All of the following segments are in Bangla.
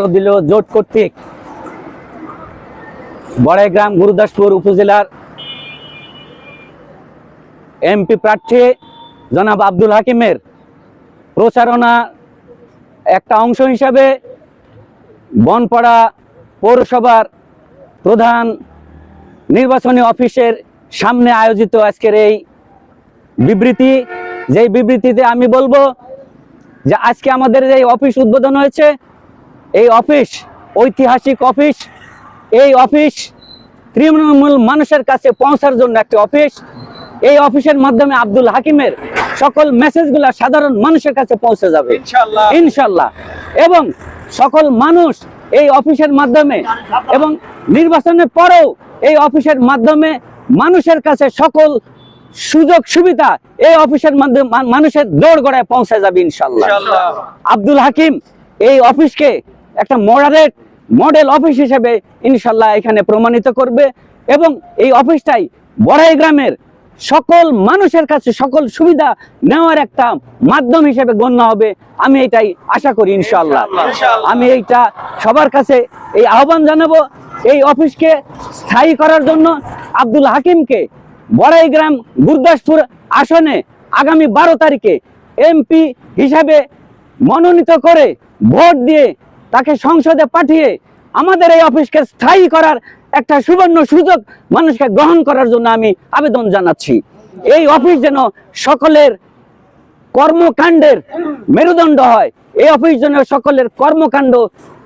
দিল জোট কর্তৃক বড়াইগ্রাম গুরুদাসপুর উপজেলার এমপি প্রার্থী জনাব আব্দুল হাকিমের প্রচারণা একটা অংশ হিসাবে বনপাড়া পৌরসভার প্রধান নির্বাচনী অফিসের সামনে আয়োজিত আজকের এই বিবৃতি, যেই বিবৃতিতে আমি বলবো যে আজকে আমাদের যে অফিস উদ্বোধন হয়েছে, এই অফিস ঐতিহাসিক অফিস। এই অফিস তৃণমূল মানুষের কাছে পৌঁছার জন্য একটি অফিস। এই অফিসের মাধ্যমে আব্দুল হাকিমের সকল মেসেজগুলো সাধারণ মানুষের কাছে পৌঁছে যাবে ইনশাল্লাহ। এবং সকল মানুষ এই অফিসের মাধ্যমে এবং নির্বাচনের পরেও এই অফিসের মাধ্যমে মানুষের কাছে সকল সুযোগ সুবিধা এই অফিসের মাধ্যমে মানুষের দোরগোড়ায় পৌঁছে যাবে ইনশাল্লাহ। আব্দুল হাকিম এই অফিসকে একটা মডেল অফিস হিসেবে ইনশাল্লাহ এখানে প্রমাণিত করবে এবং এই অফিসটাই বড়াইগ্রামের সকল মানুষের কাছে সকল সুবিধা নেওয়ার একটা মাধ্যম হিসেবে গণ্য হবে। আমি এটাই আশা করি ইনশাল্লাহ। আমি এইটা সবার কাছে এই আহ্বান জানাবো, এই অফিসকে স্থায়ী করার জন্য আব্দুল হাকিমকে বড়াইগ্রাম গুরুদাসপুর আসনে আগামী 12 তারিখে এমপি হিসাবে মনোনীত করে ভোট দিয়ে তাকে সংসদে পাঠিয়ে আমাদের এই অফিসকে স্থায়ী করার একটা সুবর্ণ সুযোগ মানুষকে গ্রহণ করার জন্য আমি আবেদন জানাচ্ছি। এই অফিস যেন সকলের কর্মকাণ্ডের মেরুদণ্ড হয়, এই অফিস যেন সকলের কর্মকাণ্ড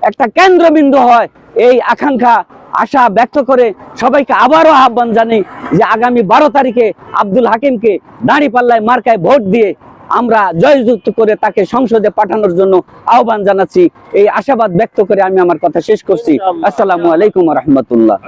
একটা কেন্দ্রবিন্দু হয়, এই আকাঙ্ক্ষা আশা ব্যক্ত করে সবাইকে আবারও আহ্বান জানাই যে আগামী 12 তারিখে আব্দুল হাকিমকে দাঁড়িপাল্লায় মার্কায় ভোট দিয়ে আমরা জয়যুক্ত করে তাকে সংসদে পাঠানোর জন্য আহ্বান জানাচ্ছি। এই আশাবাদ ব্যক্ত করে আমি আমার কথা শেষ করছি। আসসালামু আলাইকুম ওয়া রাহমাতুল্লাহ।